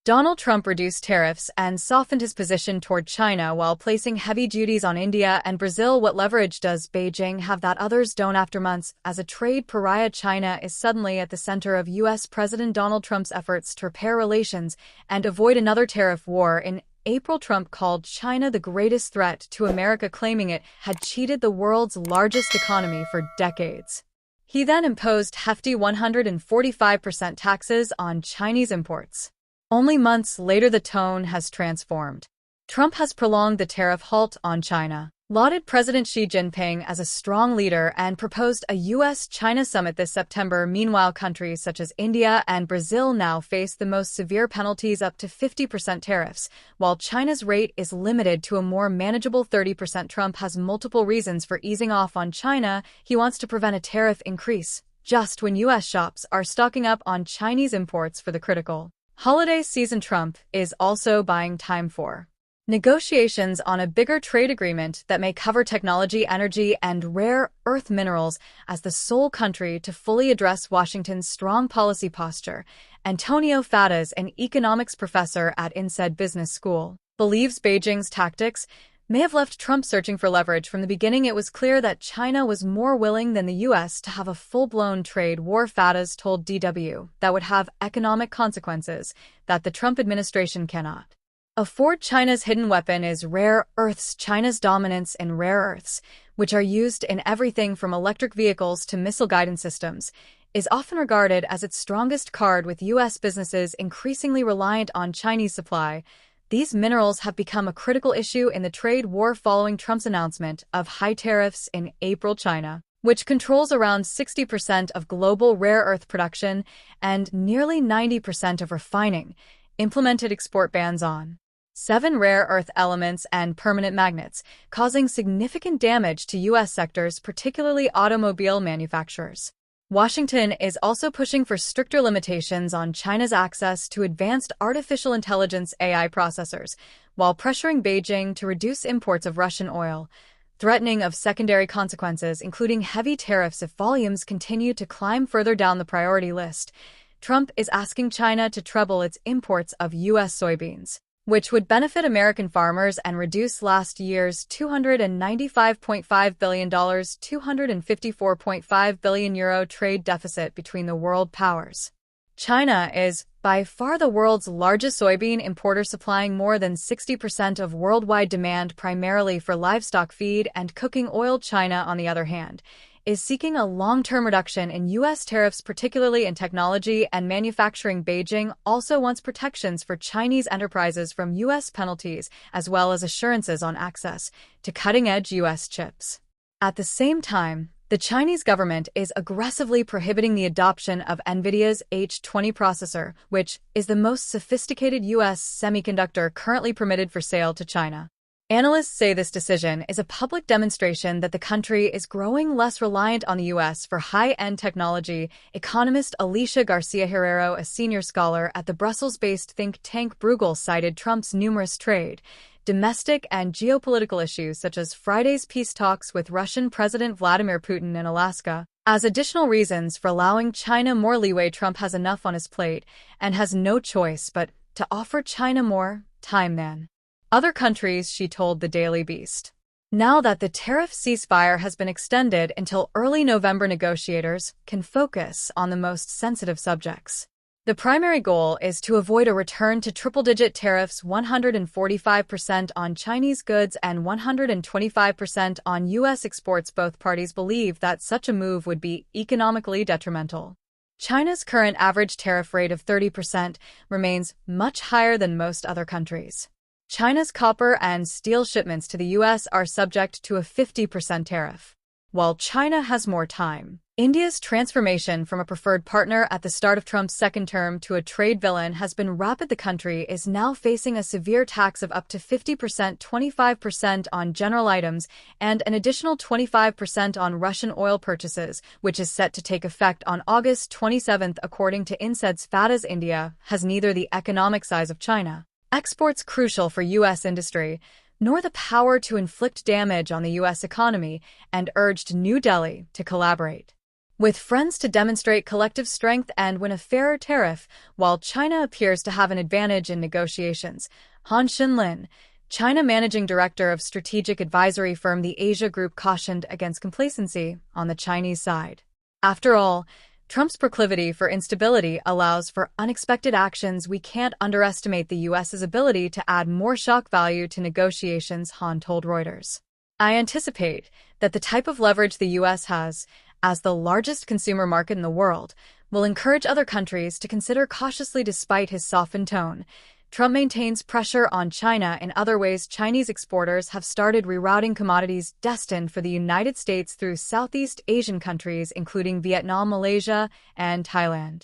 Donald Trump reduced tariffs and softened his position toward China while placing heavy duties on India and Brazil. What leverage does Beijing have that others don't? After months as a trade pariah, China is suddenly at the center of U.S. President Donald Trump's efforts to repair relations and avoid another tariff war. In April, Trump called China the greatest threat to America, claiming it had cheated the world's largest economy for decades. He then imposed hefty 145% taxes on Chinese imports. Only months later, the tone has transformed. Trump has prolonged the tariff halt on China, lauded President Xi Jinping as a strong leader, and proposed a U.S. China summit this September. Meanwhile, countries such as India and Brazil now face the most severe penalties, up to 50% tariffs, while China's rate is limited to a more manageable 30%. Trump has multiple reasons for easing off on China. He wants to prevent a tariff increase, just when U.S. shops are stocking up on Chinese imports for the critical holiday season. Trump is also buying time for negotiations on a bigger trade agreement that may cover technology, energy, and rare earth minerals as the sole country to fully address Washington's strong policy posture. Antonio Fadas, an economics professor at INSEAD Business School, believes Beijing's tactics may have left Trump searching for leverage. From the beginning, it was clear that China was more willing than the U.S. to have a full-blown trade war. Fadas told DW that would have economic consequences that the Trump administration cannot afford. China's hidden weapon is rare earths. China's dominance in rare earths, which are used in everything from electric vehicles to missile guidance systems, is often regarded as its strongest card, with U.S. businesses increasingly reliant on Chinese supply. These minerals have become a critical issue in the trade war following Trump's announcement of high tariffs in April. China, which controls around 60% of global rare earth production and nearly 90% of refining, implemented export bans on 7 rare earth elements and permanent magnets, causing significant damage to U.S. sectors, particularly automobile manufacturers. Washington is also pushing for stricter limitations on China's access to advanced artificial intelligence AI processors, while pressuring Beijing to reduce imports of Russian oil, threatening of secondary consequences, including heavy tariffs if volumes continue to climb further down the priority list. Trump is asking China to treble its imports of U.S. soybeans, which would benefit American farmers and reduce last year's $295.5 billion, €254.5 billion trade deficit between the world powers. China is by far the world's largest soybean importer, supplying more than 60% of worldwide demand, primarily for livestock feed and cooking oil. China, on the other hand, is seeking a long-term reduction in U.S. tariffs, particularly in technology and manufacturing. Beijing also wants protections for Chinese enterprises from U.S. penalties, as well as assurances on access to cutting-edge U.S. chips. At the same time, the Chinese government is aggressively prohibiting the adoption of NVIDIA's H20 processor, which is the most sophisticated U.S. semiconductor currently permitted for sale to China. Analysts say this decision is a public demonstration that the country is growing less reliant on the U.S. for high-end technology. Economist Alicia Garcia Herrero, a senior scholar at the Brussels-based think tank Bruegel, cited Trump's numerous trade, domestic, and geopolitical issues, such as Friday's peace talks with Russian President Vladimir Putin in Alaska, as additional reasons for allowing China more leeway. Trump has enough on his plate and has no choice but to offer China more time than other countries, she told the Daily Beast. Now that the tariff ceasefire has been extended until early November, negotiators can focus on the most sensitive subjects. The primary goal is to avoid a return to triple-digit tariffs, 145% on Chinese goods and 125% on U.S. exports. Both parties believe that such a move would be economically detrimental. China's current average tariff rate of 30% remains much higher than most other countries. China's copper and steel shipments to the U.S. are subject to a 50% tariff. While China has more time, India's transformation from a preferred partner at the start of Trump's second term to a trade villain has been rapid. The country is now facing a severe tax of up to 50%, 25% on general items, and an additional 25% on Russian oil purchases, which is set to take effect on August 27, according to INSEAD's Fadas. India has neither the economic size of China, exports crucial for U.S. industry, nor the power to inflict damage on the U.S. economy, and urged New Delhi to collaborate. with friends to demonstrate collective strength and win a fairer tariff, while China appears to have an advantage in negotiations. Han Xinlin, China managing director of strategic advisory firm the Asia Group, cautioned against complacency on the Chinese side. After all, Trump's proclivity for instability allows for unexpected actions. We can't underestimate the U.S.'s ability to add more shock value to negotiations, Han told Reuters. I anticipate that the type of leverage the U.S. has, as the largest consumer market in the world, will encourage other countries to consider cautiously. Despite his softened tone, Trump maintains pressure on China in other ways. Chinese exporters have started rerouting commodities destined for the United States through Southeast Asian countries, including Vietnam, Malaysia, and Thailand.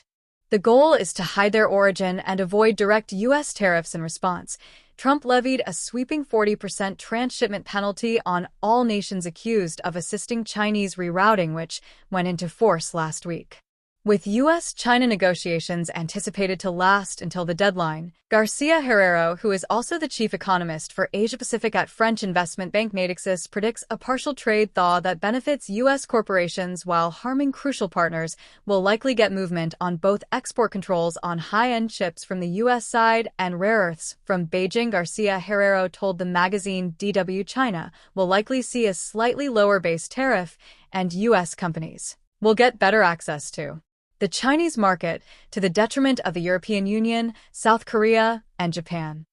The goal is to hide their origin and avoid direct U.S. tariffs. In response, Trump levied a sweeping 40% transshipment penalty on all nations accused of assisting Chinese rerouting, which went into force last week. With U.S. China negotiations anticipated to last until the deadline, Garcia Herrero, who is also the chief economist for Asia-Pacific at French investment bank Natixis, predicts a partial trade thaw that benefits U.S. corporations while harming crucial partners. Will likely get movement on both export controls on high-end chips from the U.S. side and rare earths from Beijing. Garcia Herrero told the magazine DW China will likely see a slightly lower base tariff, and U.S. companies will get better access to the Chinese market, to the detriment of the European Union, South Korea, and Japan.